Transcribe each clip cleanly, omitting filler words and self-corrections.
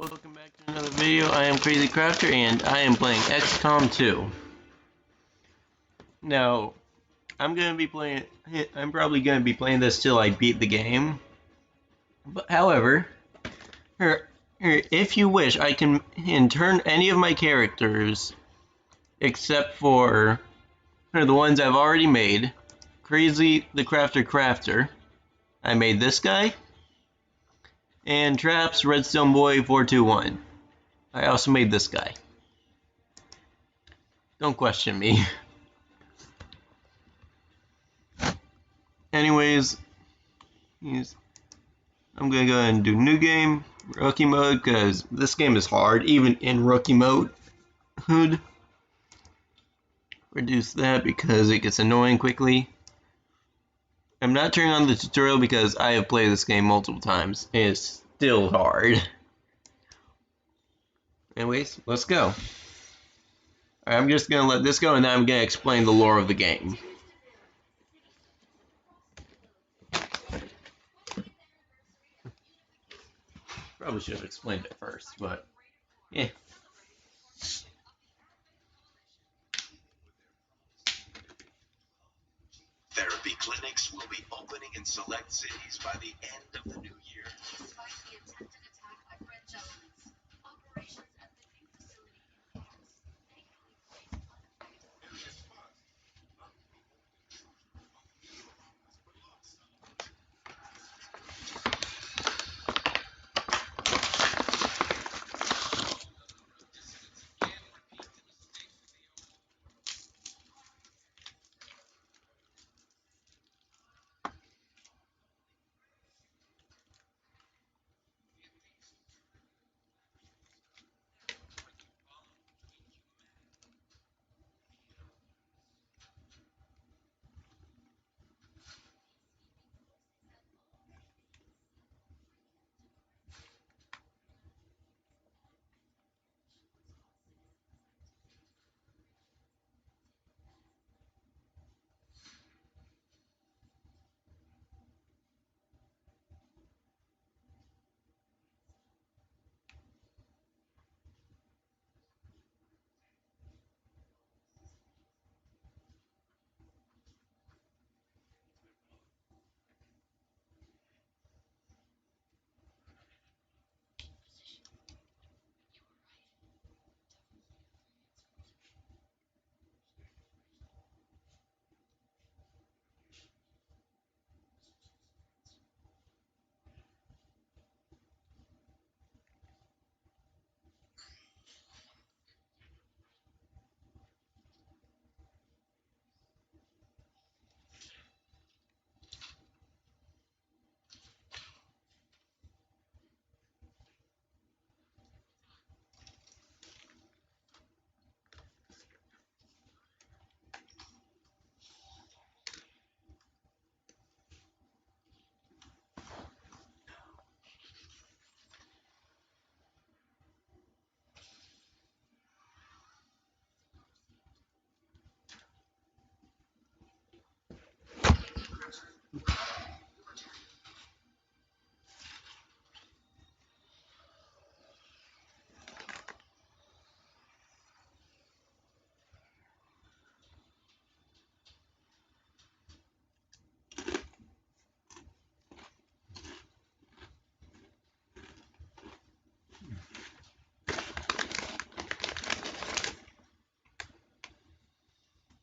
Welcome back to another video. I am Crazy Crafter and I am playing XCOM2. Now, I'm probably gonna be playing this till I beat the game. But however, if you wish, I can turn any of my characters except for the ones I've already made. Crazy the Crafter. I made this guy. And Traps Redstone Boy 421. I also made this guy. Don't question me. Anyways, I'm gonna go ahead and do new game, rookie mode, because this game is hard, even in rookie mode. Reduce that because it gets annoying quickly. I'm not turning on the tutorial because I have played this game multiple times. It's still hard. Anyways, let's go. I'm just gonna let this go and then I'm gonna explain the lore of the game. Probably should have explained it first, but yeah. Therapy clinics will be opening in select cities by the end of the new year. Despite the attempted attack by Red Giants, operations at the new facility in Paris thankfully remains unaffected.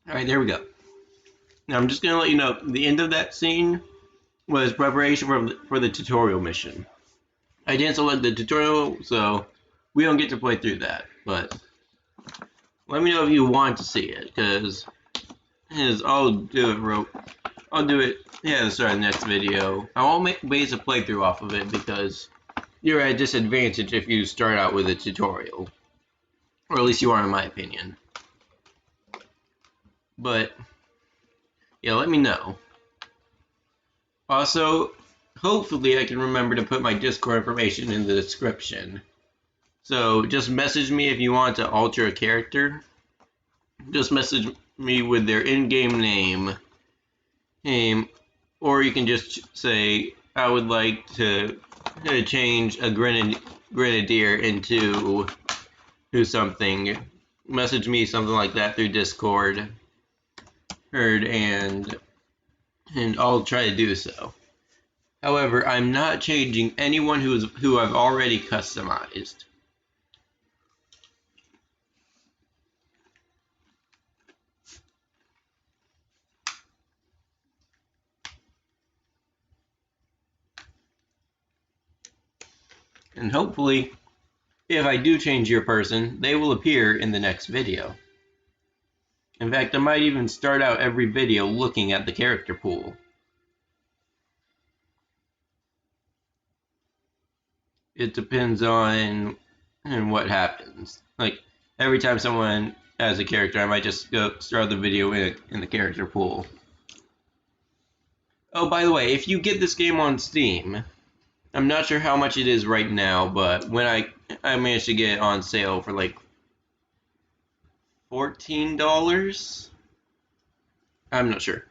Alright, there we go. Now I'm just gonna let you know, the end of that scene was preparation for the tutorial mission. I didn't select the tutorial, so we don't get to play through that, but let me know if you want to see it, because I'll do it at the start of the next video. I won't make base a playthrough off of it because you're at a disadvantage if you start out with a tutorial. Or at least you are, in my opinion. But yeah, let me know. Also, hopefully I can remember to put my Discord information in the description. So just message me if you want to alter a character. Just message me with their in-game name. Or you can just say, I would like to change a Grenadier into something, message me something like that through Discord, and I'll try to do so. However, I'm not changing anyone who I've already customized. And hopefully, if I do change your person, they will appear in the next video. In fact, I might even start out every video looking at the character pool. It depends on what happens. Like, every time someone adds a character, I might just go start the video in the character pool. Oh, by the way, if you get this game on Steam, I'm not sure how much it is right now, but when I managed to get it on sale for like $14? I'm not sure.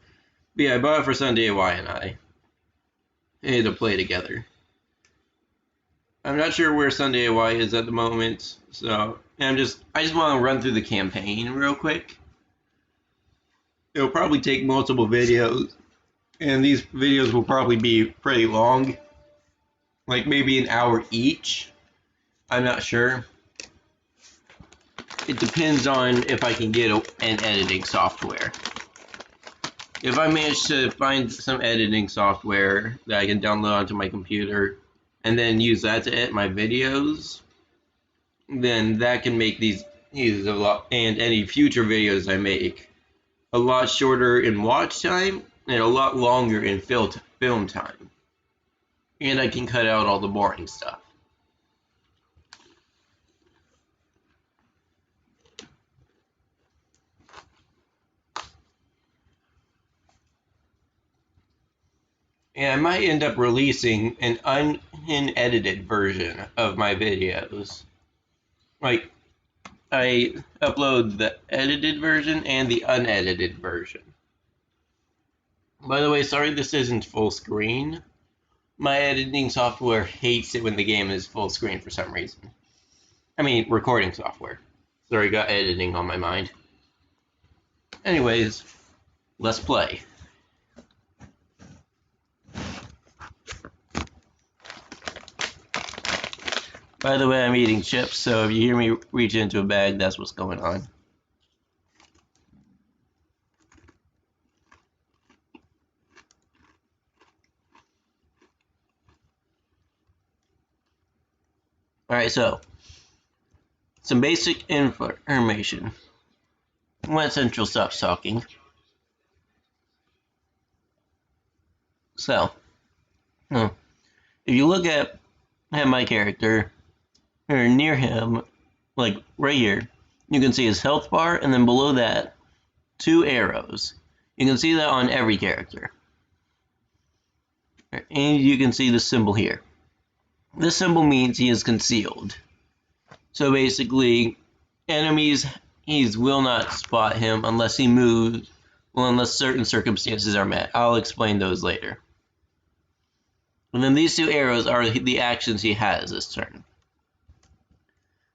But yeah, I bought it for Sunday Y and I had to play together. I'm not sure where Sunday Y is at the moment, so I just want to run through the campaign real quick. It'll probably take multiple videos, and these videos will probably be pretty long, like maybe an hour each. I'm not sure. It depends on if I can get an editing software. If I manage to find some editing software that I can download onto my computer and then use that to edit my videos, then that can make these a lot, and any future videos I make, a lot shorter in watch time and a lot longer in film time. And I can cut out all the boring stuff. And I might end up releasing an unedited version of my videos. Like, I upload the edited version and the unedited version. By the way, sorry this isn't full screen. My editing software hates it when the game is full screen for some reason. I mean, recording software. Sorry, got editing on my mind. Anyways, let's play. By the way, I'm eating chips, so if you hear me reach into a bag, that's what's going on. Alright, so some basic information. When Central stops talking. So, if you look at my character, or near him, like right here, you can see his health bar, and then below that, 2 arrows. You can see that on every character. And you can see the symbol here. This symbol means he is concealed. So basically, enemies will not spot him unless he moves, unless certain circumstances are met. I'll explain those later. And then these 2 arrows are the actions he has this turn.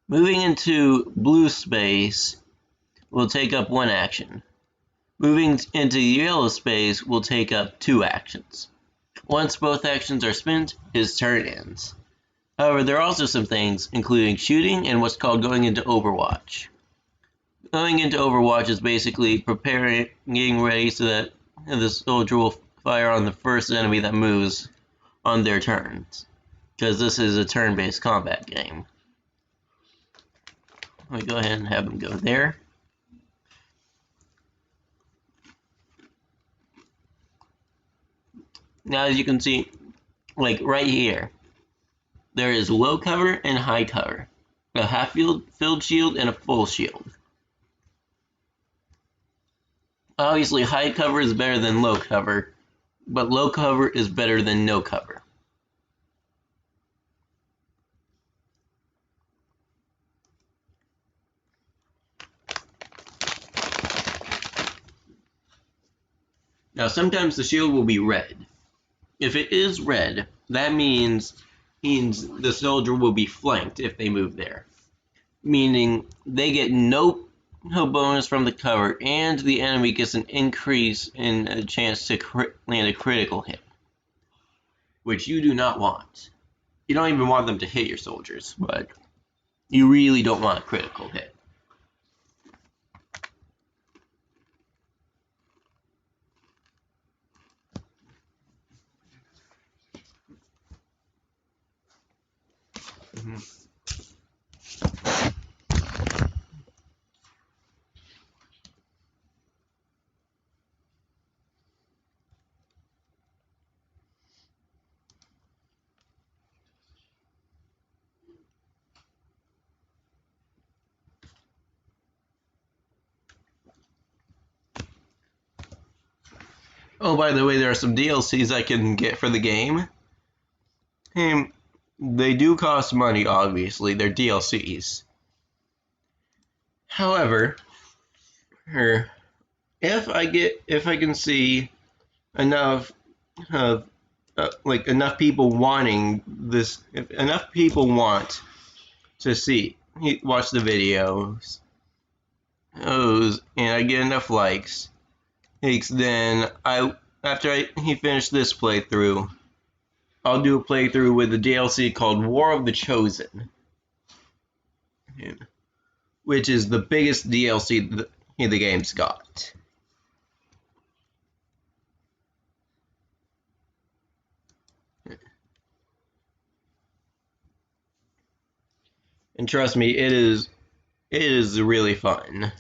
Moving into blue space will take up 1 action. Moving into yellow space will take up 2 actions. Once both actions are spent, his turn ends. However, there are also some things, including shooting and what's called going into Overwatch. Going into Overwatch is basically getting ready so that the soldier will fire on the first enemy that moves on their turns. Because this is a turn-based combat game. Let me go ahead and have him go there. Now, as you can see, like right here, there is low cover and high cover, a half filled shield and a full shield. Obviously, high cover is better than low cover, but low cover is better than no cover. Now, sometimes the shield will be red. If it is red, that means means the soldier will be flanked if they move there. Meaning they get no bonus from the cover, and the enemy gets an increase in a chance to land a critical hit, which you do not want. You don't even want them to hit your soldiers, but you really don't want a critical hit. Oh, by the way, there are some DLCs I can get for the game. They do cost money, obviously. They're DLCs. However, if I can see enough of enough people wanting this, if enough people want to watch the videos, and I get enough likes, then after he finished this playthrough, I'll do a playthrough with a DLC called War of the Chosen, which is the biggest DLC the game's got. And trust me, it is really fun.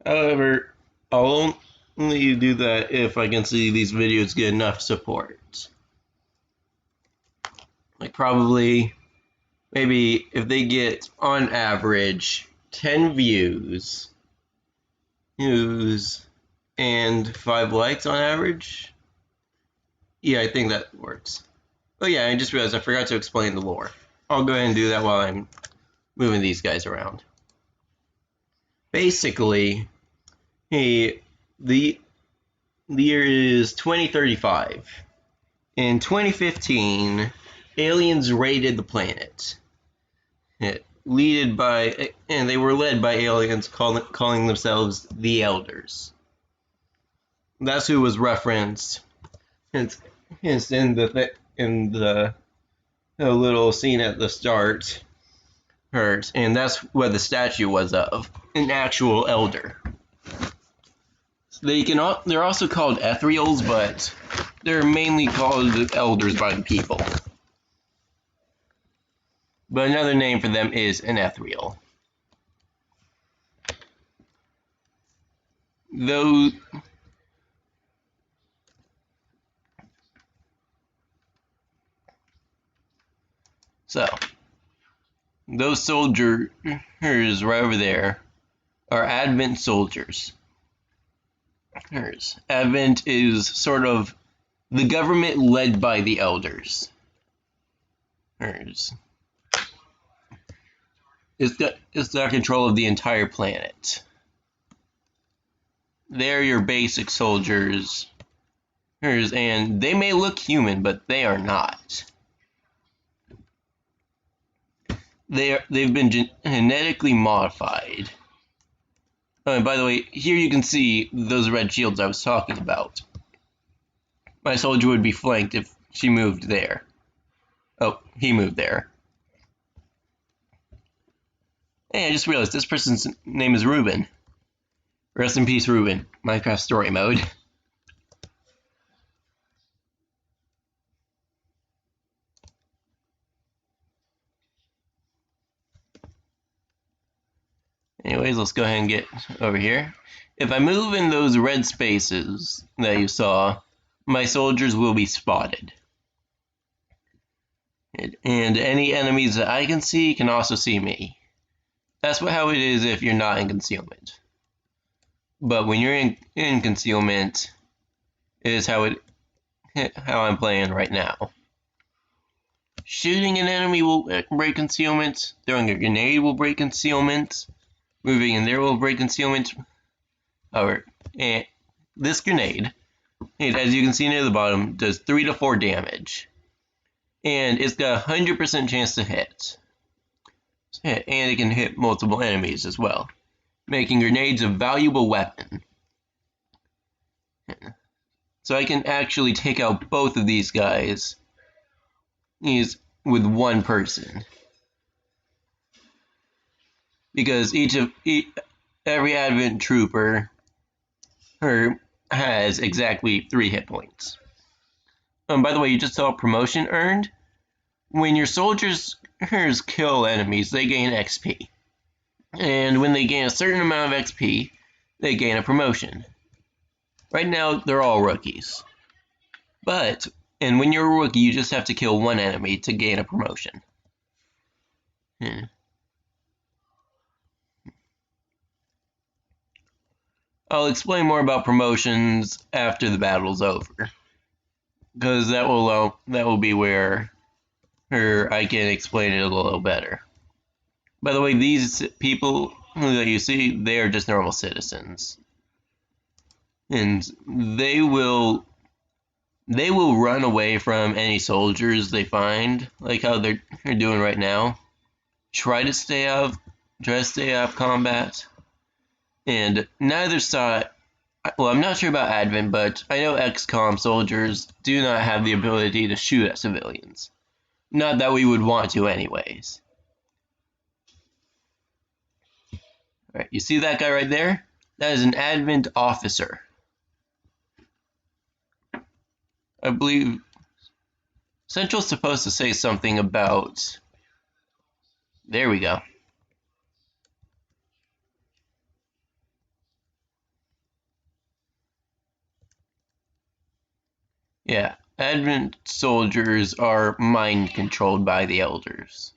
However, I'll only do that if I can see these videos get enough support. Like probably, maybe if they get on average 10 views and 5 likes on average. Yeah, I think that works. Oh yeah, I just realized I forgot to explain the lore. I'll go ahead and do that while I'm moving these guys around. Basically, the year is 2035. In 2015, aliens raided the planet. And they were led by aliens calling themselves the Elders. That's who was referenced. Hence in the little scene at the start, and that's what the statue was of, an actual elder. They're also called ethereals, but they're mainly called elders by the people. But another name for them is an ethereal. Those soldiers right over there are Advent soldiers. Advent is sort of the government led by the elders. It's got control of the entire planet. They're your basic soldiers. And they may look human, but they are not. They've been genetically modified. Oh, and by the way, here you can see those red shields I was talking about. My soldier would be flanked if she moved there. Oh, he moved there. Hey, I just realized this person's name is Ruben. Rest in peace, Ruben. Minecraft story mode. Anyways, let's go ahead and get over here. If I move in those red spaces that you saw, my soldiers will be spotted. And any enemies that I can see can also see me. That's how it is if you're not in concealment. But when you're in concealment, it is how I'm playing right now. Shooting an enemy will break concealment. Throwing a grenade will break concealment. Moving in there will break concealment. And this grenade, as you can see near the bottom, does 3 to 4 damage. And it's got a 100% chance to hit. And it can hit multiple enemies as well, making grenades a valuable weapon. So I can actually take out both of these guys with one person. Because every Advent trooper has exactly 3 hit points. By the way, you just saw promotion earned. When your soldiers kill enemies, they gain XP. And when they gain a certain amount of XP, they gain a promotion. Right now, they're all rookies. And when you're a rookie, you just have to kill one enemy to gain a promotion. I'll explain more about promotions after the battle's over, because that will be where I can explain it a little better. By the way, these people that you see, they are just normal citizens, and they will run away from any soldiers they find, like how they're doing right now. Try to stay out of combat. And neither side, well, I'm not sure about Advent, but I know XCOM soldiers do not have the ability to shoot at civilians. Not that we would want to anyways. Alright, you see that guy right there? That is an Advent officer. I believe Central's supposed to say something about... There we go. Yeah, Advent soldiers are mind controlled by the elders.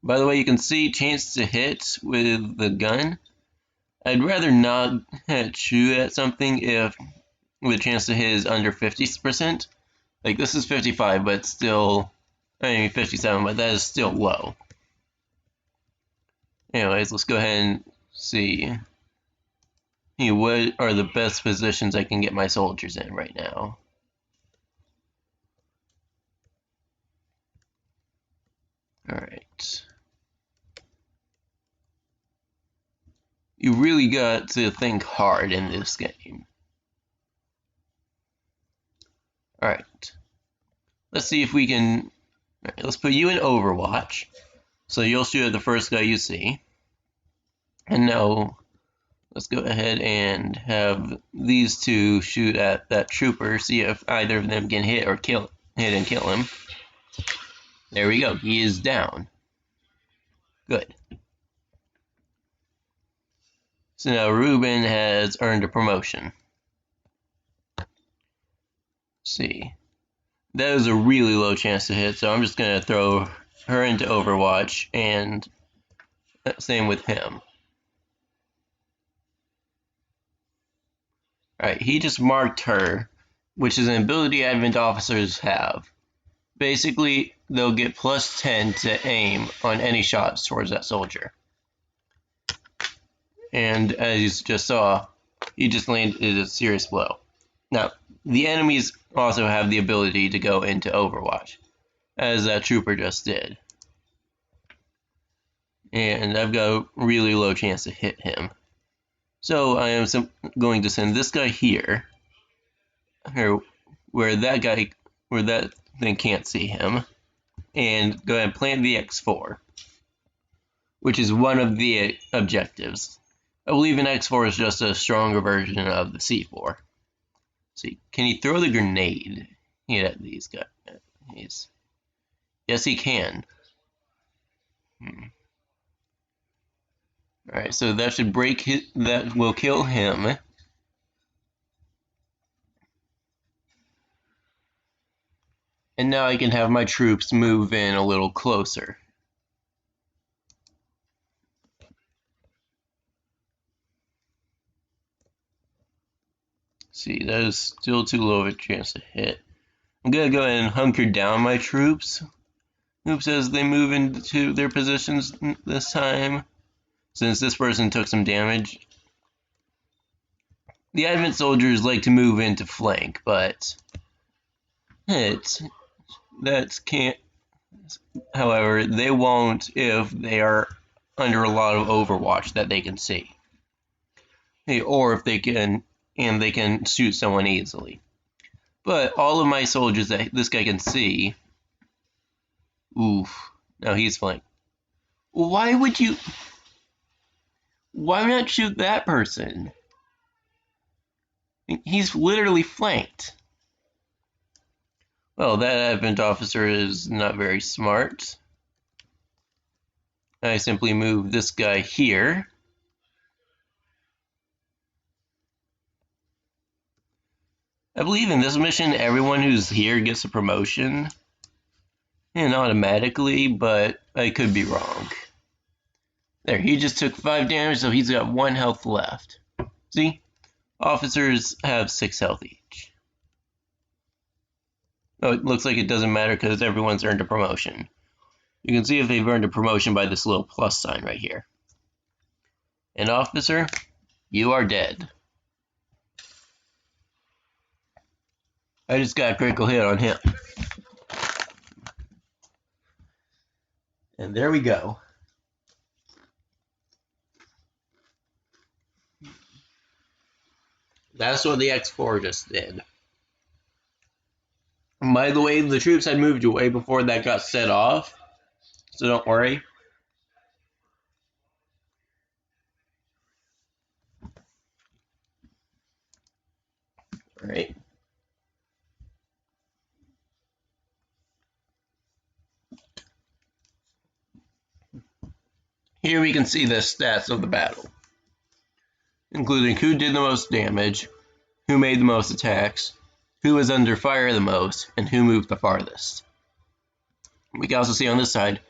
By the way, you can see chance to hit with the gun. I'd rather not shoot at something if the chance to hit is under 50%. Like this is 55, but still, 57, but that is still low. Anyways, let's go ahead and see. What are the best positions I can get my soldiers in right now? Alright. You really got to think hard in this game. Alright. Let's see if we can... Alright, let's put you in Overwatch. So you'll shoot at the first guy you see. And now... Let's go ahead and have these two shoot at that trooper, see if either of them can hit and kill him. There we go, he is down. Good. So now Ruben has earned a promotion. Let's see. That is a really low chance to hit, so I'm just going to throw her into Overwatch, and same with him. Alright, he just marked her, which is an ability Advent officers have. Basically, they'll get plus 10 to aim on any shots towards that soldier. And as you just saw, he just landed a serious blow. Now, the enemies also have the ability to go into Overwatch, as that trooper just did. And I've got a really low chance to hit him. So I am going to send this guy here, where that thing can't see him, and go ahead and plant the X4, which is one of the objectives. I believe an X4 is just a stronger version of the C4. See, can he throw the grenade at these guys? Yes, he can. Alright, so that should that will kill him. And now I can have my troops move in a little closer. See, that is still too low of a chance to hit. I'm gonna go ahead and hunker down my troops. Oops, as they move into their positions this time. Since this person took some damage. the Advent soldiers like to move into flank, but can't. However, they won't if they are under a lot of overwatch that they can see, or if they can shoot someone easily. But all of my soldiers that this guy can see, oof, now he's flanked. Why not shoot that person? He's literally flanked. Well, that Advent officer is not very smart. I simply move this guy here. I believe in this mission, everyone who's here gets a promotion. And automatically, but I could be wrong. There, he just took 5 damage, so he's got 1 health left. See? Officers have 6 health each. Oh, it looks like it doesn't matter because everyone's earned a promotion. You can see if they've earned a promotion by this little plus sign right here. An officer, you are dead. I just got a critical hit on him. And there we go. That's what the X4 just did. By the way, the troops had moved away before that got set off, so don't worry. Alright. Here we can see the stats of the battle, including who did the most damage, who made the most attacks, who was under fire the most, and who moved the farthest. We can also see on this side,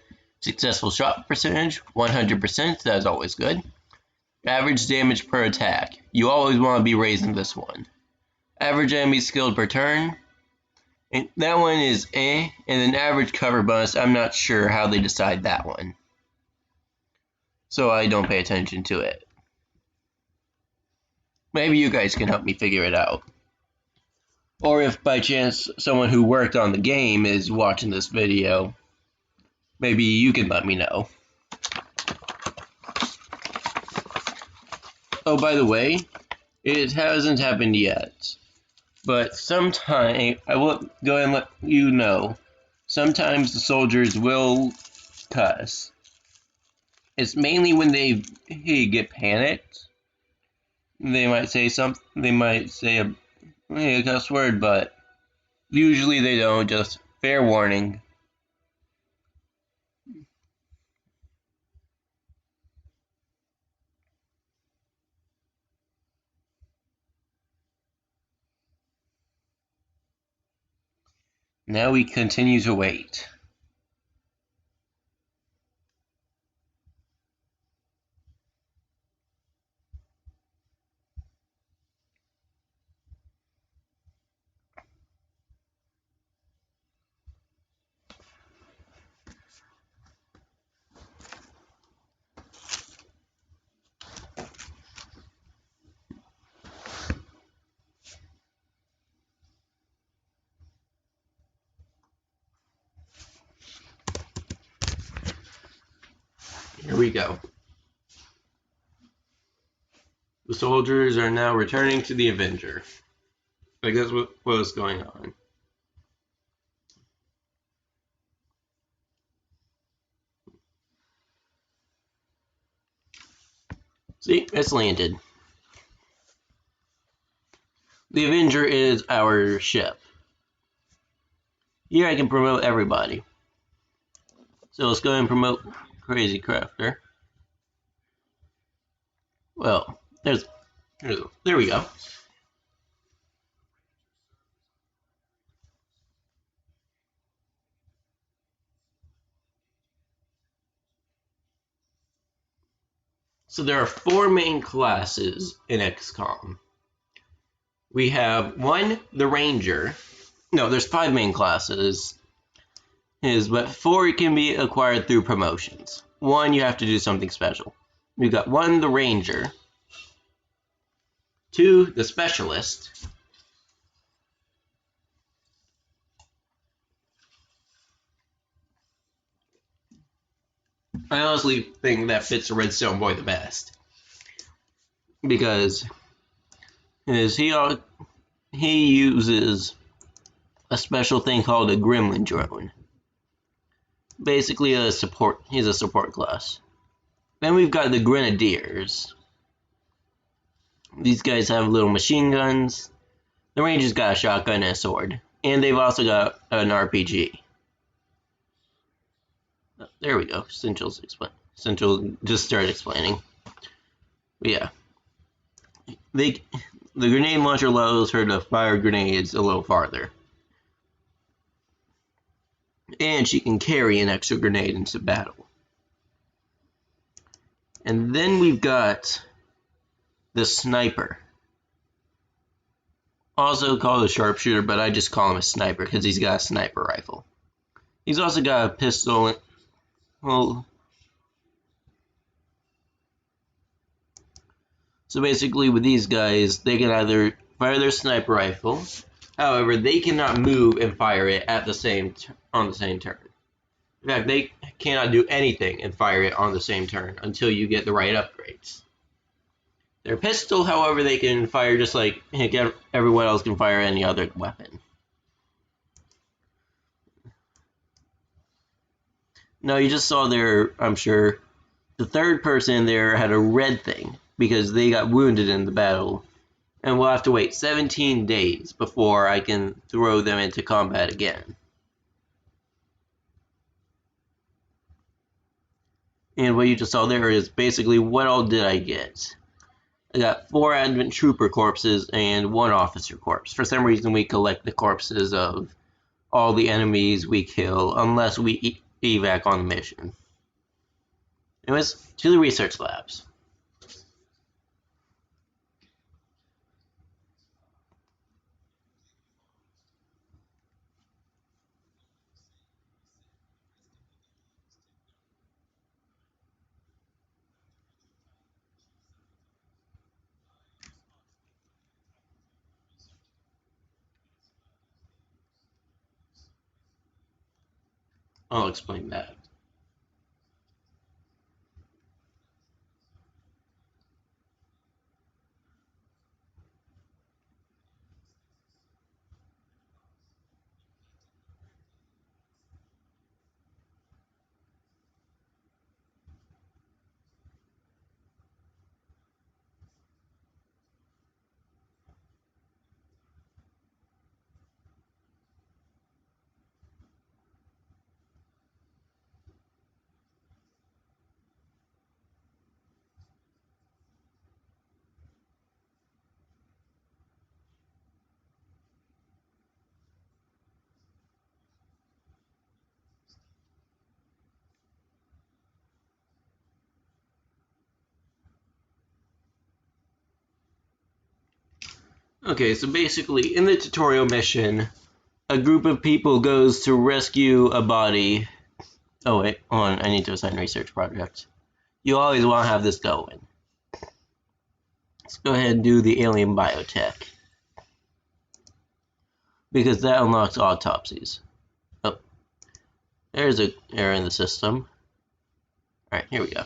successful shot percentage, 100%, that is always good. Average damage per attack, you always want to be raising this one. Average enemy skilled per turn, and that one is and then average cover bonus, I'm not sure how they decide that one, so I don't pay attention to it. Maybe you guys can help me figure it out. Or if by chance someone who worked on the game is watching this video, maybe you can let me know. Oh, by the way, it hasn't happened yet, but sometime, I will go ahead and let you know, sometimes the soldiers will cuss. It's mainly when they get panicked. They might say something, they might say a cuss word, but usually they don't, just fair warning. Now we continue to wait. Here we go. The soldiers are now returning to the Avenger. Like that's what was going on. See, it's landed. The Avenger is our ship. Here I can promote everybody. So let's go ahead and promote Crazy Crafter. Well, there we go. So there are 4 main classes in XCOM. We have 1, the Ranger. No, there's 5 main classes. But 4 can be acquired through promotions. 1, you have to do something special. We've got 1, the Ranger. to the specialist. I honestly think that fits the Redstone Boy the best because he uses a special thing called a Gremlin drone. Basically, he's a support class. Then we've got the Grenadiers. These guys have little machine guns. The Ranger's got a shotgun and a sword, and they've also got an RPG. Oh, there we go. Central just started explaining. But yeah, the grenade launcher allows her to fire grenades a little farther. And she can carry an extra grenade into battle. And then we've got the sniper. Also called a sharpshooter, but I just call him a sniper because he's got a sniper rifle. He's also got a pistol. Well, so basically with these guys, they can either fire their sniper rifle. However, they cannot move and fire it on the same turn. In fact, they cannot do anything and fire it on the same turn until you get the right upgrades. Their pistol, however, they can fire just like everyone else can fire any other weapon. Now, you just saw there, I'm sure, the third person there had a red thing because they got wounded in the battle. And we'll have to wait 17 days before I can throw them into combat again. And what you just saw there is basically what all did I get. I got 4 Advent Trooper corpses and 1 Officer corpse. For some reason we collect the corpses of all the enemies we kill unless we evac on the mission. Anyways, to the research labs. I'll explain that. Okay, so basically in the tutorial mission, a group of people goes to rescue a body. Oh wait, hold on, I need to assign research project. You always want to have this going. Let's go ahead and do the alien biotech. Because that unlocks autopsies. Oh, there's an error in the system. Alright, here we go.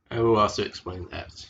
I will also explain that.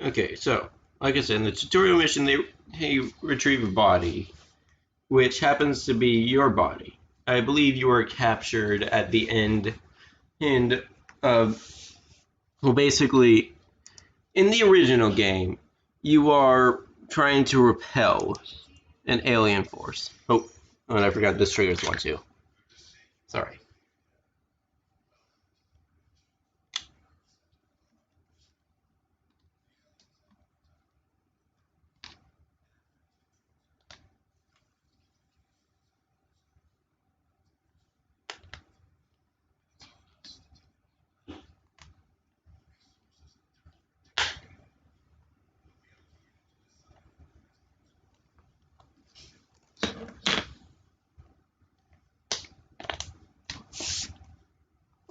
Okay, so like I said, in the tutorial mission, they retrieve a body, which happens to be your body. I believe you were captured at the end of, well, basically, in the original game, you are trying to repel an alien force. Oh, and I forgot this triggers one too. Sorry.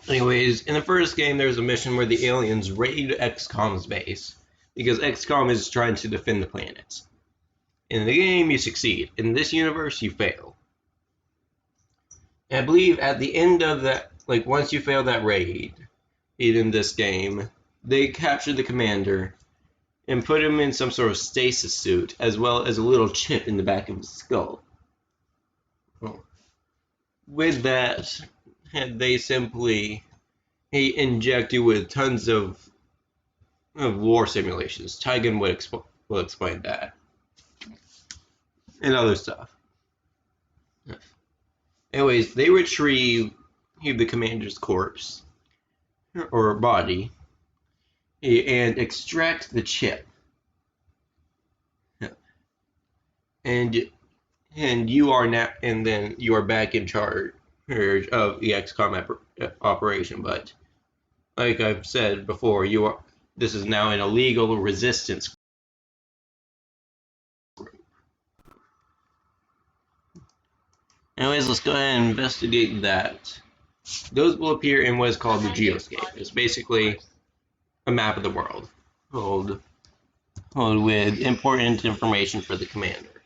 Anyways, in the first game, there's a mission where the aliens raid XCOM's base because XCOM is trying to defend the planet. In the game, you succeed. In this universe, you fail. And I believe at the end of that, like once you fail that raid in this game, they capture the commander and put him in some sort of stasis suit, as well as a little chip in the back of his skull. With that, they simply inject you with tons of war simulations. Tygan will explain that. And other stuff. Anyways, they retrieve the commander's corpse, or body, and extract the chip. And you are now, and then you are back in charge of the XCOM operation. But like I've said before, this is now an illegal resistance group. Anyways, let's go ahead and investigate that. Those will appear in what is called the geoscape. It's basically a map of the world, filled with important information for the commander,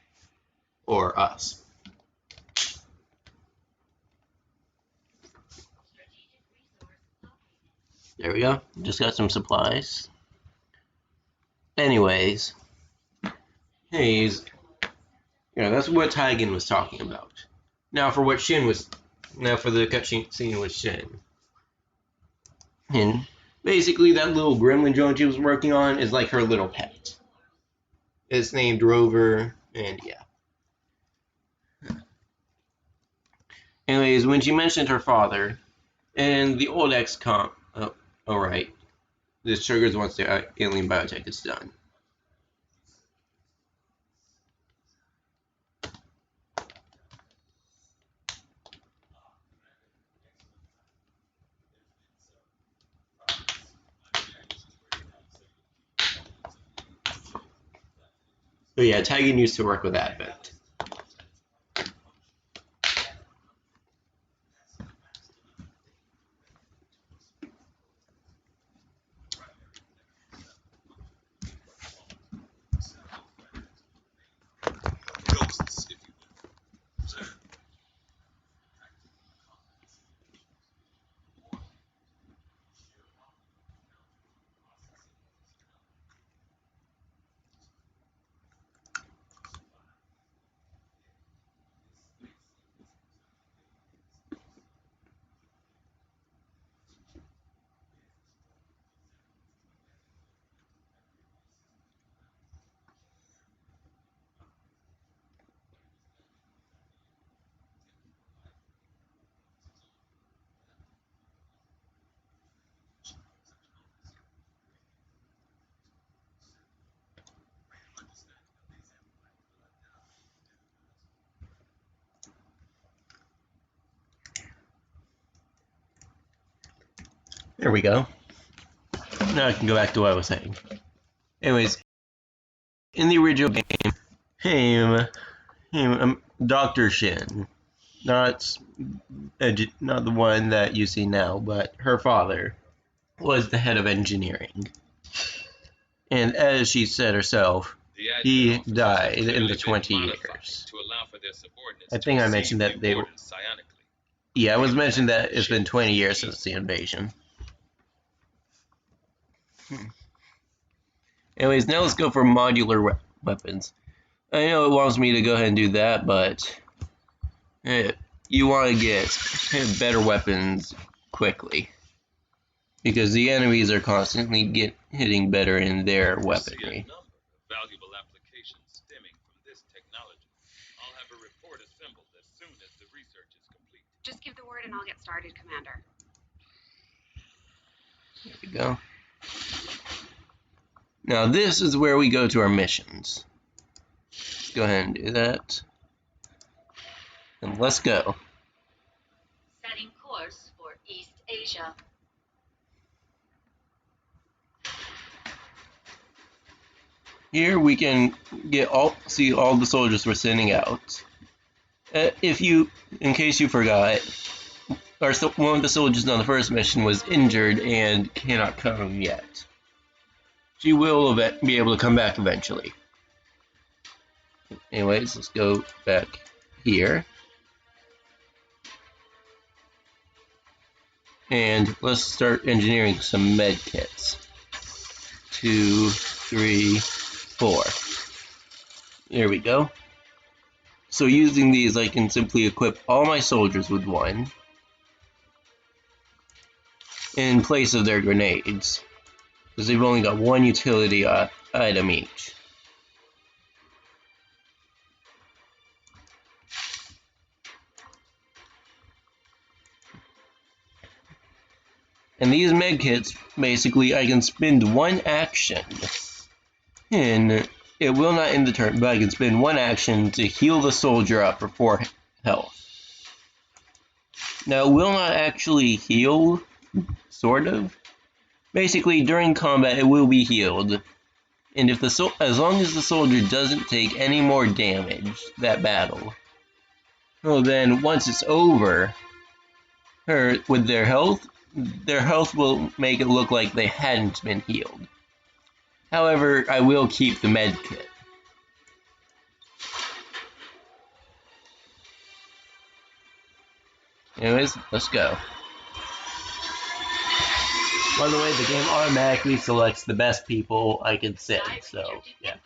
or us. There we go. Just got some supplies. Anyways, that's what Tygan was talking about. Now for the cutscene with Shin. And basically that little gremlin drone she was working on is like her little pet. It's named Rover, and yeah. Anyways, when she mentioned her father, and the old XCOM, alright, this triggers once the alien biotech is done. So yeah, Tygan used to work with Advent. There we go. Now I can go back to what I was saying. Anyways, in the original game, Dr. Shin, not the one that you see now, but her father, was the head of engineering. And as she said herself, he died in the 20 years. I think I mentioned that they were... Yeah, it was mentioned that it's been 20 years since the invasion. Anyways, now let's go for modular weapons. I know it wants me to go ahead and do that, but you want to get better weapons quickly, because the enemies are constantly hitting better in their weaponry. Valuable applications stemming from this technology. I'll have a report assembled as soon as the research is complete. Just give the word and I'll get started, Commander. There we go. Now this is where we go to our missions. Let's go ahead and do that. And let's go. Setting course for East Asia. Here we can see all the soldiers we're sending out. In case you forgot, one of the soldiers on the first mission was injured and cannot come yet. She will be able to come back eventually. Anyways, let's go back here. And let's start engineering some med kits. 2, 3, 4. There we go. So using these, I can simply equip all my soldiers with one in place of their grenades, because they've only got one utility item each. And these medkits, basically, I can spend one action, and it will not end the turn, but I can spend one action to heal the soldier up for 4 health. Now, it will not actually heal, sort of. Basically, during combat, it will be healed, and if as long as the soldier doesn't take any more damage that battle, well, then once it's over, with their health will make it look like they hadn't been healed. However, I will keep the med kit. Anyways, let's go. By the way, the game automatically selects the best people I can send, so yeah.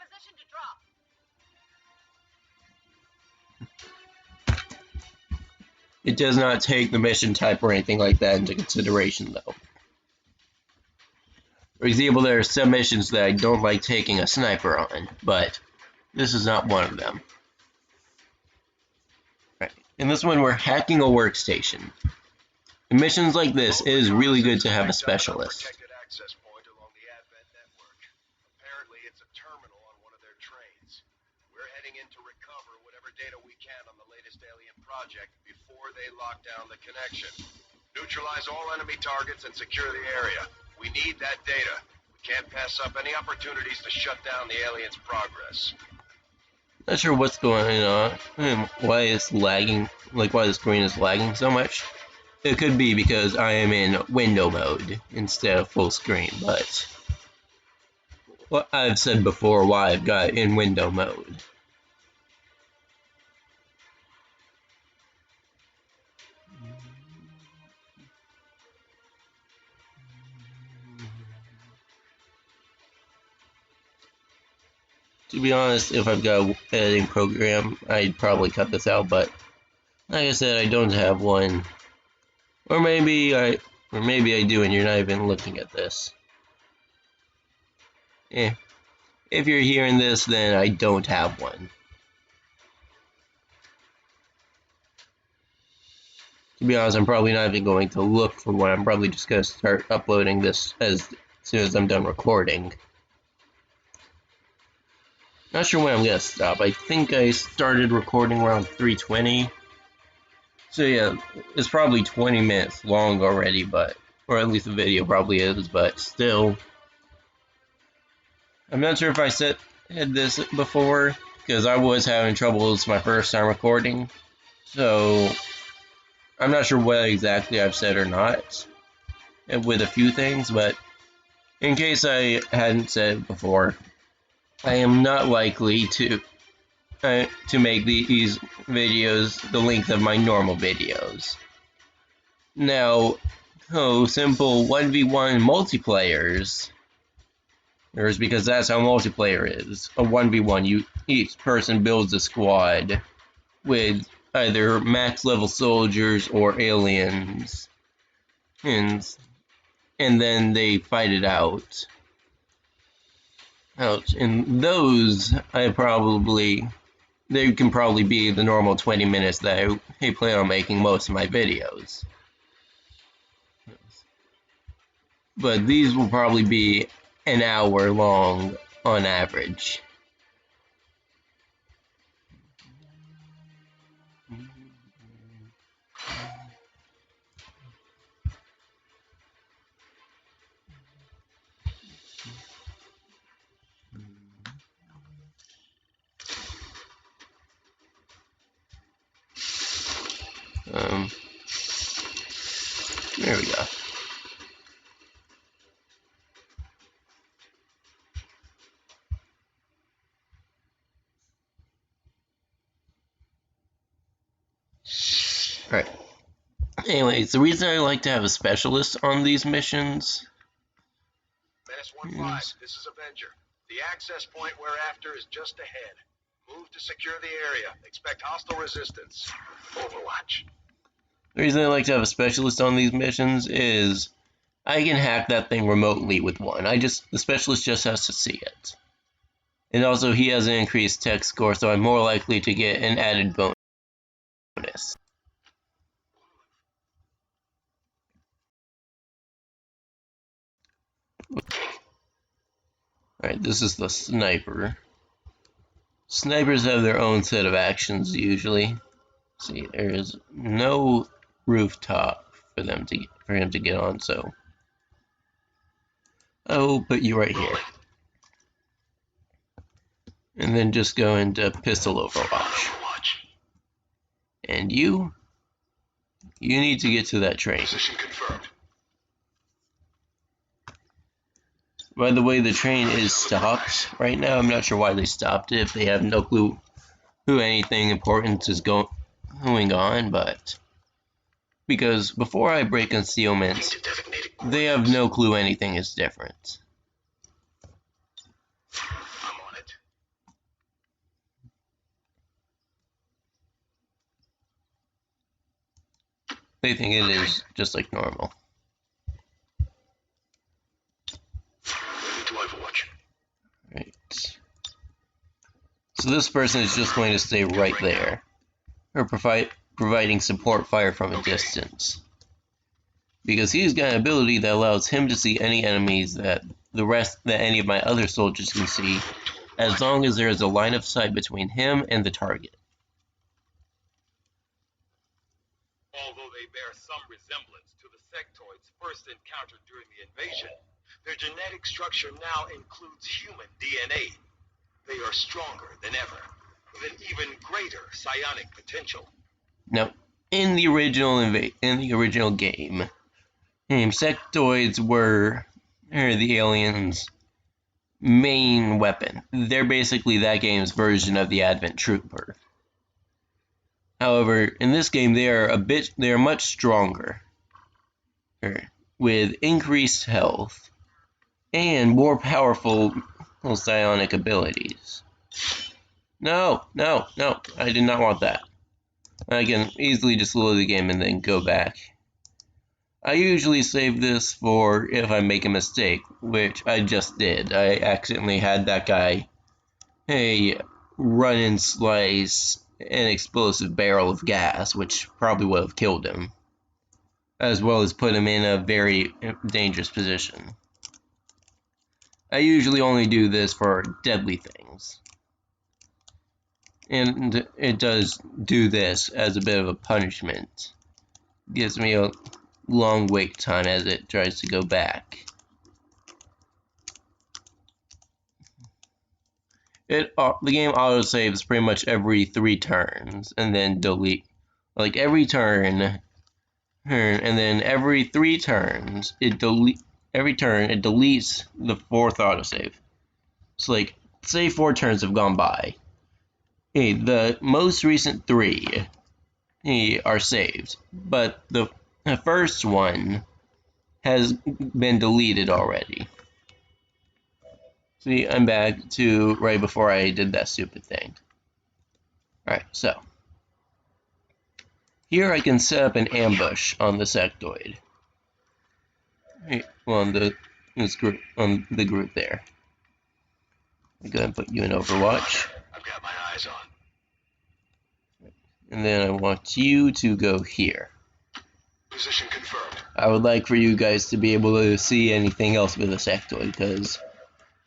It does not take the mission type or anything like that into consideration, though. For example, there are some missions that I don't like taking a sniper on, but this is not one of them. Right. In this one, we're hacking a workstation. In missions like this, it is really good to have a specialist. Apparently, it's a terminal on one of their trains. We're heading in to recover whatever data we can on the latest alien project before they lock down the connection. Neutralize all enemy targets and secure the area. We need that data. We can't pass up any opportunities to shut down the aliens' progress. Not sure what's going on. Why it's lagging, why the screen is lagging so much. It could be because I am in window mode instead of full screen, but what I've said before why I've got it in window mode. To be honest, if I've got an editing program, I'd probably cut this out, but like I said, I don't have one. Or maybe I do and you're not even looking at this. If you're hearing this, then I don't have one. To be honest, I'm probably not even going to look for one. I'm probably just going to start uploading this as soon as I'm done recording. Not sure when I'm going to stop. I think I started recording around 3:20. So yeah, it's probably 20 minutes long already, or at least the video probably is, but still. I'm not sure if I said this before, because I was having trouble. It's my first time recording, so I'm not sure what exactly I've said or not with a few things, but in case I hadn't said it before, I am not likely to make these videos the length of my normal videos. Now, simple 1v1 multiplayers, Or is because that's how multiplayer is. A 1v1. Each person builds a squad with either max level soldiers or aliens. And then they fight it out. And those they can probably be the normal 20 minutes that I plan on making most of my videos. But these will probably be an hour long on average. There we go. Alright. Anyways, the reason I like to have a specialist on these missions Menace 1-5, this is Avenger. The access point we're after is just ahead. Move to secure the area. Expect hostile resistance. Overwatch. The reason I like to have a specialist on these missions is I can hack that thing remotely with one. The specialist just has to see it. And also he has an increased tech score, so I'm more likely to get an added bonus. Alright, this is the sniper. Snipers have their own set of actions usually. See, there is no rooftop for him to get on, so I will put you right here. And then just go into pistol overwatch. And you need to get to that train. Position confirmed. By the way, the train is stopped right now. I'm not sure why they stopped it, if they have no clue who anything important is going on, but because before I break concealment, they have no clue anything is different. I'm on it. They think it is just like normal. Ready to overwatch. Right. So this person is just going to stay right there, or providing support fire from a distance, because he's got an ability that allows him to see any enemies that any of my other soldiers can see, as long as there is a line of sight between him and the target. Although they bear some resemblance to the sectoids first encountered during the invasion, Their genetic structure now includes human DNA. They are stronger than ever, with an even greater psionic potential. Now, in the original game, sectoids were the aliens' main weapon. They're basically that game's version of the Advent Trooper. However, in this game, they are much stronger, with increased health and more powerful psionic abilities. No, I did not want that. I can easily just load the game and then go back. I usually save this for if I make a mistake, which I just did. I accidentally had that guy run and slice an explosive barrel of gas, which probably would have killed him, as well as put him in a very dangerous position. I usually only do this for deadly things. And it does do this as a bit of a punishment. Gives me a long wait time as it tries to go back. The game autosaves pretty much every 3 turns and then delete. Like every turn, and then every 3 turns it deletes the 4th autosave. So like, say 4 turns have gone by. The most recent 3 are saved, but the first one has been deleted already. See, I'm back to right before I did that stupid thing. Alright, so. Here I can set up an ambush on the sectoid. On the group there. I'm gonna put you in Overwatch. I've got my eyes on. And then I want you to go here. Position confirmed. I would like for you guys to be able to see anything else with a sectoid, because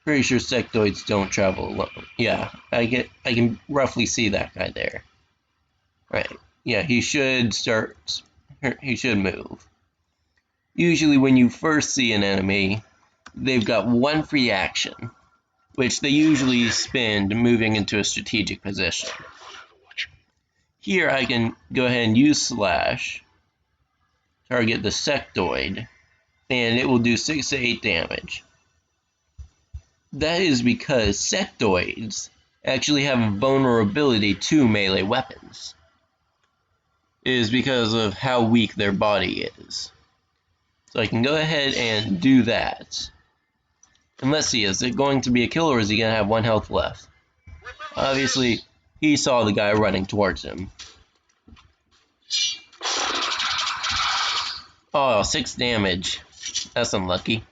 pretty sure sectoids don't travel alone. Yeah, I can roughly see that guy there. Right. Yeah, he should move. Usually when you first see an enemy, they've got one free action, which they usually spend moving into a strategic position. Here I can go ahead and use slash, target the sectoid, and it will do 6 to 8 damage. That is because sectoids actually have a vulnerability to melee weapons. It is because of how weak their body is. So I can go ahead and do that. And let's see, is it going to be a kill or is he going to have 1 health left? Obviously, he saw the guy running towards him. Oh, 6 damage. That's unlucky.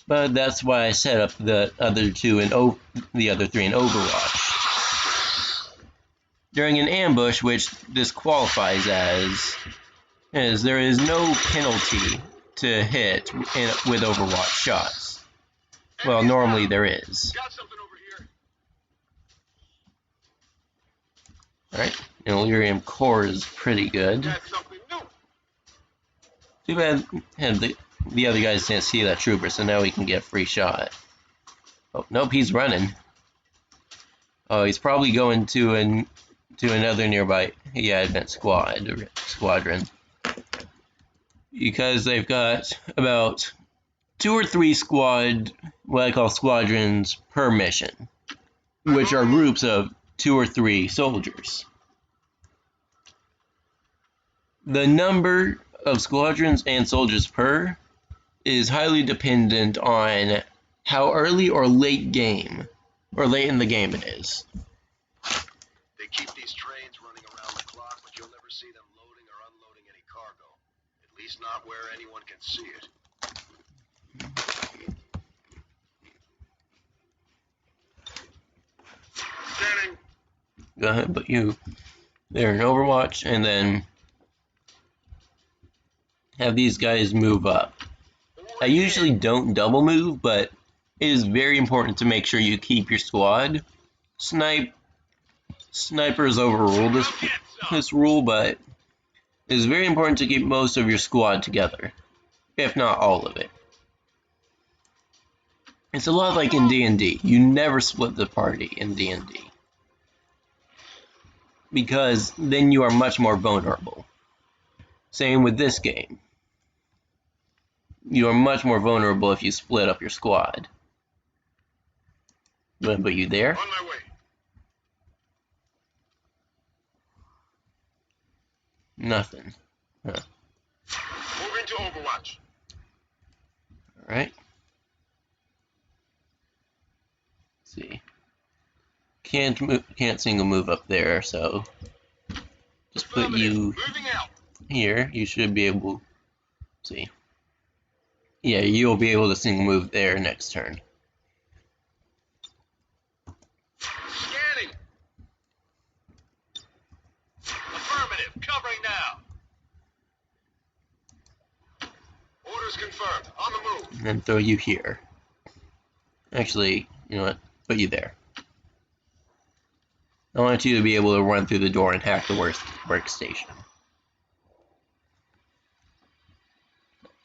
But that's why I set up the other 3 in Overwatch. During an ambush, which this qualifies as there is no penalty to hit with Overwatch shots. Well, normally there is. Got something over here. Alright, Illyrium core is pretty good. Got something new. Too bad the other guys didn't see that trooper, so now we can get a free shot. Oh, nope, he's running. Oh, he's probably going to another nearby, advanced squadron. Because they've got about 2 or 3 what I call squadrons per mission, which are groups of 2 or 3 soldiers. The number of squadrons and soldiers per is highly dependent on how early or late in the game it is. They keep these trains running around the clock, but you'll never see them loading or unloading any cargo. At least not where anyone can see it. Standing. Go ahead and put you there in Overwatch, and then have these guys move up. I usually don't double move, but it is very important to make sure you keep your squad. Snipers overrule this rule, but it is very important to keep most of your squad together, if not all of it. It's a lot like in D&D. You never split the party in D&D, because then you are much more vulnerable. Same with this game. You are much more vulnerable if you split up your squad. I'm going to put you there. On my way. Nothing. Huh. Moving to Overwatch. Alright. Let's see. Can't single move up there, so just put you Moving out. here. You should be able. See. Yeah, you'll be able to single move there next turn. Scanning. Affirmative. Covering now. Orders confirmed. On the move. And then throw you here. Actually, you know what? Put you there. I want you to be able to run through the door and hack the workstation.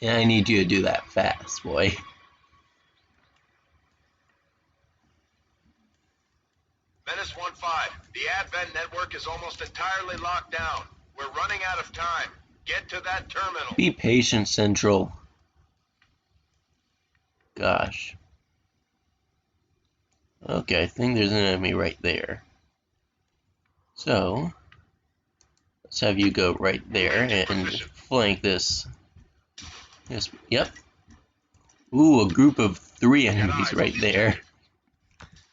And I need you to do that fast, boy. Menace 1-5. The Advent network is almost entirely locked down. We're running out of time. Get to that terminal. Be patient, Central. Gosh. Okay, I think there's an enemy right there. So, let's have you go right there and flank this. Yep. Ooh, a group of 3 enemies right there.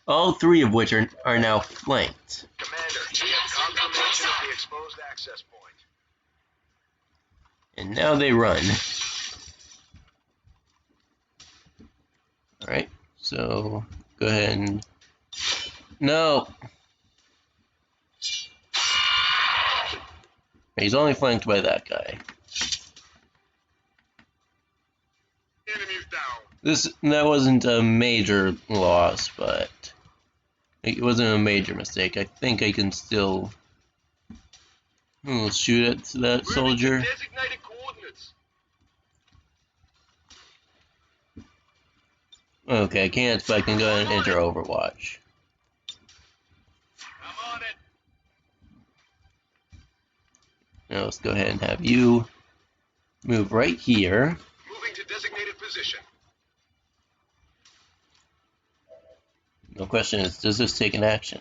All 3 of which are now flanked. Commander, we have confirmation of the exposed access point. And now they run. Alright, so go ahead and... No! He's only flanked by that guy. Enemies down. That wasn't a major loss, but it wasn't a major mistake. I think I can still shoot at that soldier. Designated coordinates. Okay, I can't, but I can go ahead and enter Overwatch. I'm on it. Now let's go ahead and have you move right here. Moving to designated position. The question is, does this take an action?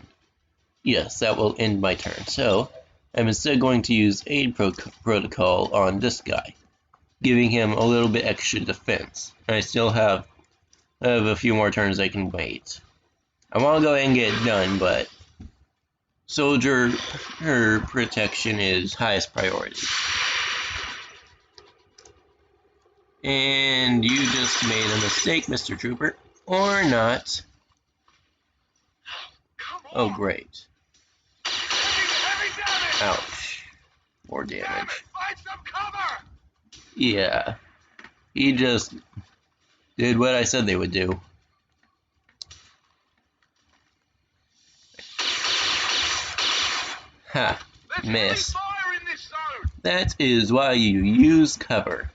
Yes, that will end my turn. So, I'm instead going to use Aid Protocol on this guy, giving him a little bit extra defense. I still have a few more turns I can wait. I want to go ahead and get it done, but soldier protection is highest priority. And you just made a mistake, Mr. Trooper. Or not. Oh, great. Ouch. More damage. Find some cover. Yeah. He just did what I said they would do. Ha. Miss. Fire in this zone. That is why you use cover.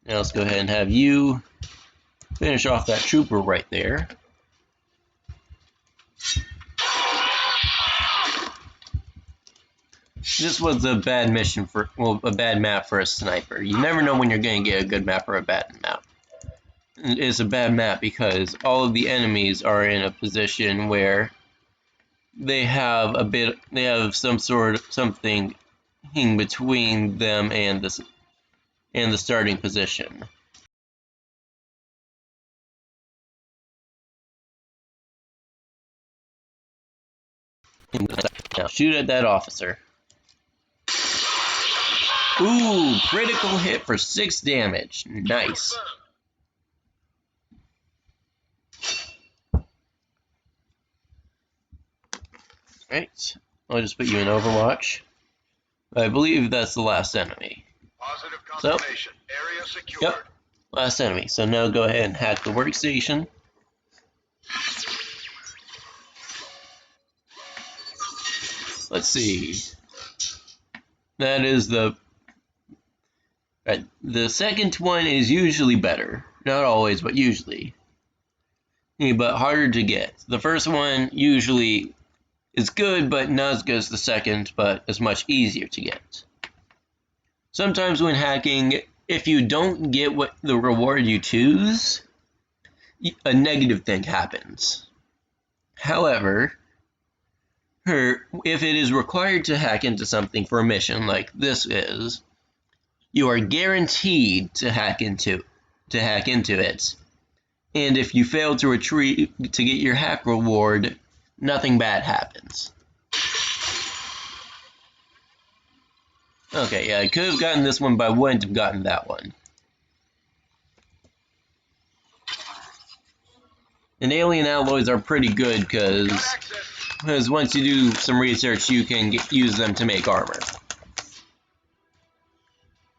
Now let's go ahead and have you finish off that trooper right there. This was a bad mission for, well, a bad map for a sniper. You never know when you're going to get a good map or a bad map. It's a bad map because all of the enemies are in a position where they have something in between them and the starting position. Now shoot at that officer. Ooh, critical hit for 6 damage. Nice. Right, I'll just put you in Overwatch. I believe that's the last enemy. Positive confirmation. Area secured. Yep, last enemy. So now go ahead and hack the workstation. Let's see. That is the... Right, the second one is usually better. Not always, but usually. But harder to get. The first one usually is good, but not as good as the second, but is much easier to get. Sometimes when hacking, if you don't get what the reward you choose, a negative thing happens. However, if it is required to hack into something for a mission like this is, you are guaranteed to hack into it. And if you fail to retrieve to get your hack reward, nothing bad happens. Okay, yeah, I could have gotten this one, but I wouldn't have gotten that one. And alien alloys are pretty good because once you do some research, you can use them to make armor.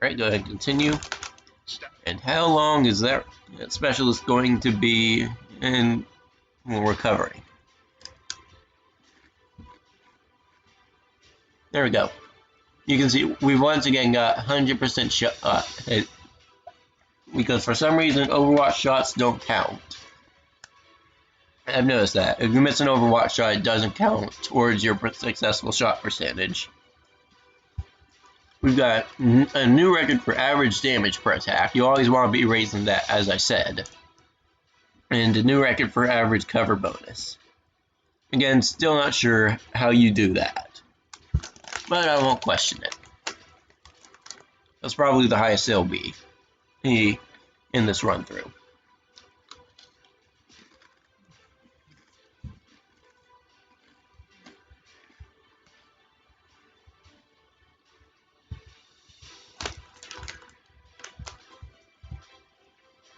Right, go ahead and continue. And how long is that specialist going to be in recovery? There we go. You can see we once again got 100% shot because for some reason Overwatch shots don't count. I've noticed that. If you miss an Overwatch shot, it doesn't count towards your successful shot percentage. We've got a new record for average damage per attack. You always want to be raising that, as I said. And a new record for average cover bonus. Again, still not sure how you do that, but I won't question it. That's probably the highest it'll be in this run through.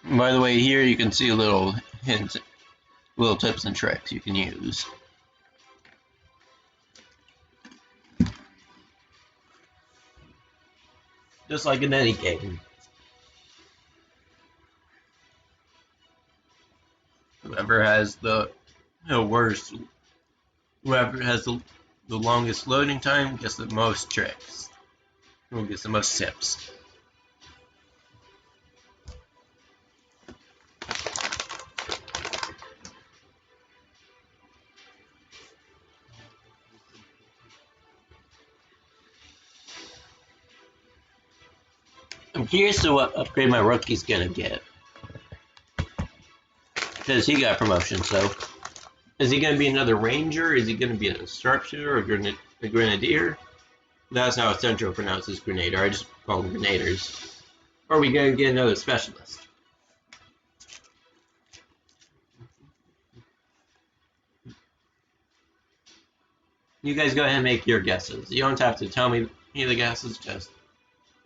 And by the way, here you can see little hints, little tips and tricks you can use. Just like in any game. Whoever has the worst, whoever has the longest loading time gets the most tricks. Who gets the most tips. I'm curious to what upgrade my rookie's gonna get. Because he got promotion, so. Is he gonna be another ranger? Is he gonna be a sharpshooter or a grenadier? That's how Central pronounces grenadier. I just call them grenadiers. Or are we gonna get another specialist? You guys go ahead and make your guesses. You don't have to tell me any of the guesses, just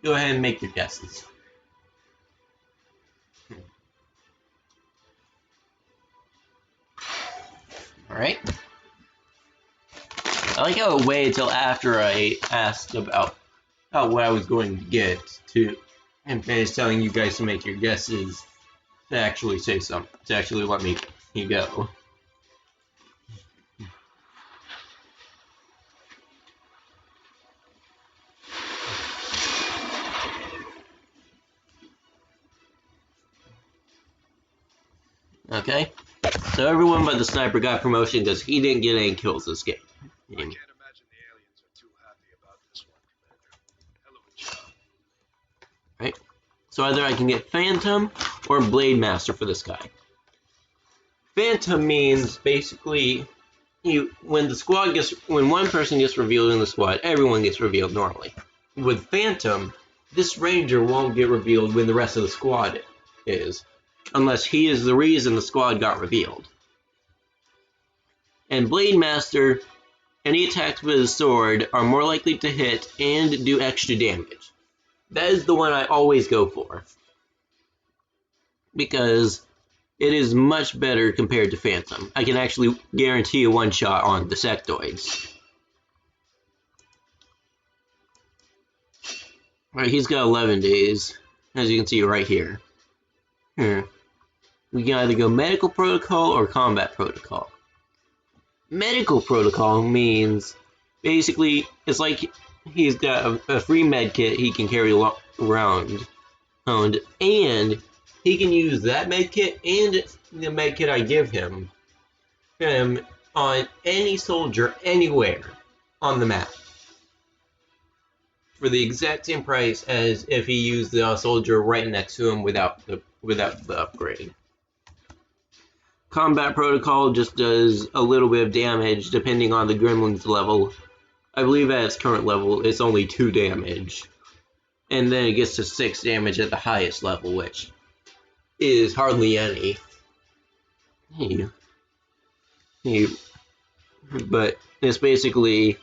go ahead and make your guesses. Alright. I like how it waited till after I asked about what I was going to get to and finished telling you guys to make your guesses to actually say something, to actually let me go. Okay, so everyone but the sniper got promotion because he didn't get any kills this game. I can't imagine the aliens are too happy about this one, Commander. Hell of a job. Right, so either I can get Phantom or Blade Master for this guy. Phantom means basically when one person gets revealed in the squad, everyone gets revealed normally. With Phantom, this ranger won't get revealed when the rest of the squad is, unless he is the reason the squad got revealed. And Blade Master, any attacks with his sword are more likely to hit and do extra damage. That is the one I always go for, because it is much better compared to Phantom. I can actually guarantee a one-shot on the sectoids. Right, he's got 11 days, as you can see right here. We can either go medical protocol or combat protocol. Medical protocol means basically it's like he's got a free med kit he can carry around, and he can use that med kit and the med kit I give him on any soldier anywhere on the map for the exact same price as if he used the soldier right next to him without the upgrade. Combat protocol just does a little bit of damage depending on the gremlin's level. I believe at its current level it's only 2 damage, and then it gets to 6 damage at the highest level, which is hardly any. But it's basically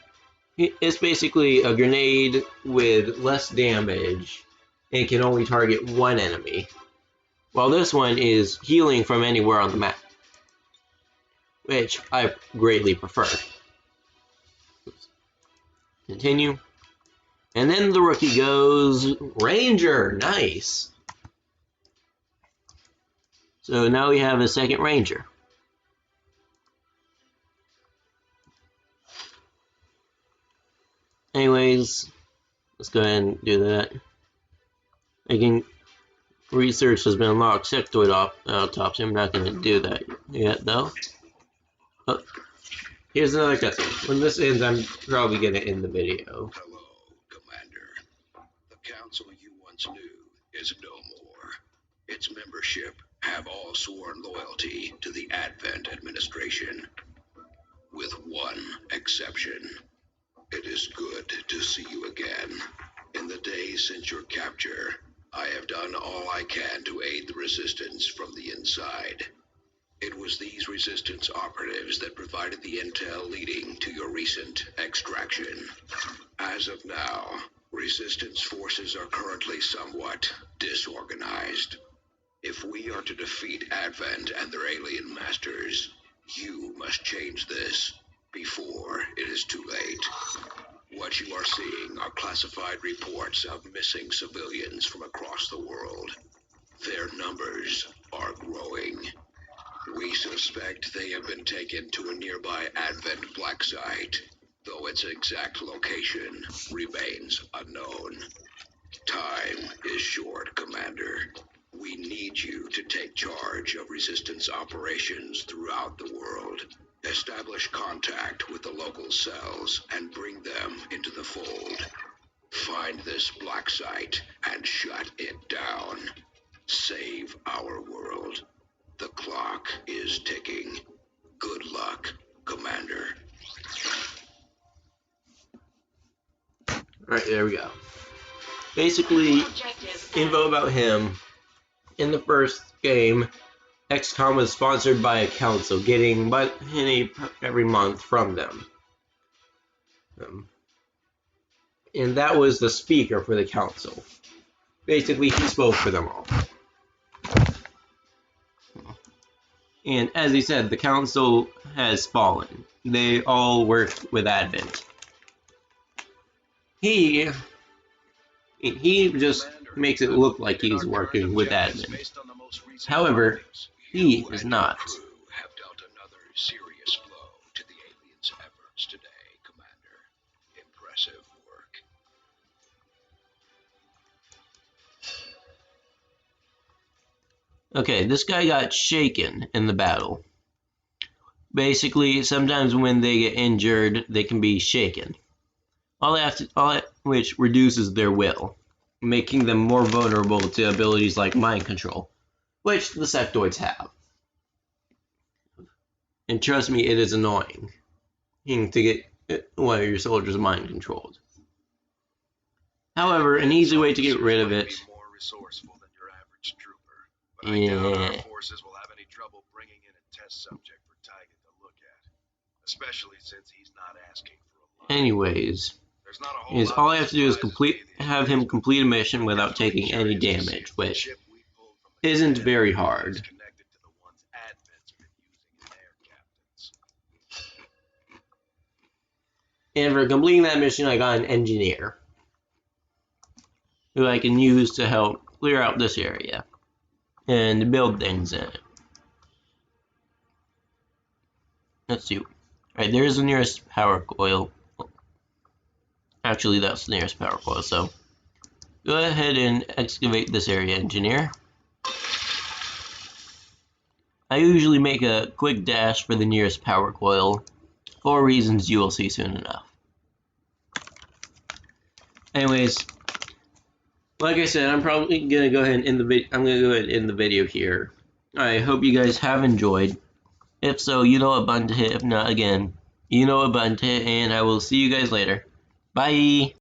a grenade with less damage and can only target one enemy, while this one is healing from anywhere on the map, which I greatly prefer. Continue. And then the rookie goes Ranger. Nice. So now we have a second Ranger. Anyways, let's go ahead and do that. Research has been unlocked. Sectoid autopsy. I'm not going to do that yet, though. Oh, here's another cutscene. When this ends, I'm probably going to end the video. Hello, Commander. The council you once knew is no more. Its membership have all sworn loyalty to the Advent administration, with one exception. It is good to see you again. In the days since your capture, I have done all I can to aid the Resistance from the inside. It was these Resistance operatives that provided the intel leading to your recent extraction. As of now, Resistance forces are currently somewhat disorganized. If we are to defeat Advent and their alien masters, you must change this before it is too late. What you are seeing are classified reports of missing civilians from across the world. Their numbers are growing. We suspect they have been taken to a nearby Advent black site, though its exact location remains unknown. Time is short, Commander. We need you to take charge of Resistance operations throughout the world. Establish contact with the local cells and bring them into the fold. Find this black site and shut it down. Save our world. The clock is ticking. Good luck, Commander. Alright, there we go. Basically, info about him. In the first game, XCOM was sponsored by a council, getting money every month from them. And that was the speaker for the council. Basically, he spoke for them all. And as he said, the council has fallen. They all work with Advent. He just makes it look like he's working with Advent. However, he is not. Have dealt another serious blow to the aliens' efforts today, Commander. Impressive work. Okay, this guy got shaken in the battle. Basically, sometimes when they get injured, they can be shaken. Which reduces their will, making them more vulnerable to abilities like mind control, which the sectoids have. And trust me, it is annoying to get one of your soldiers mind controlled. However, an easy way to get rid of it. More resourceful than your average trooper, but I doubt our forces will have any trouble bringing in a test subject for Tiger to look at, especially since he's not asking for a lot. Anyways, is all I have to do is have him complete a mission without taking any damage, which isn't very hard. And for completing that mission, I got an engineer who I can use to help clear out this area and build things in it. Let's see. Alright, there's the nearest power coil. Actually, that's the nearest power coil, so go ahead and excavate this area, engineer. I usually make a quick dash for the nearest power coil, for reasons you will see soon enough. Anyways, like I said, I'm probably gonna go ahead and end the video here. I hope you guys have enjoyed. If so, you know what button to hit. If not, again, you know what button to hit, and I will see you guys later. Bye!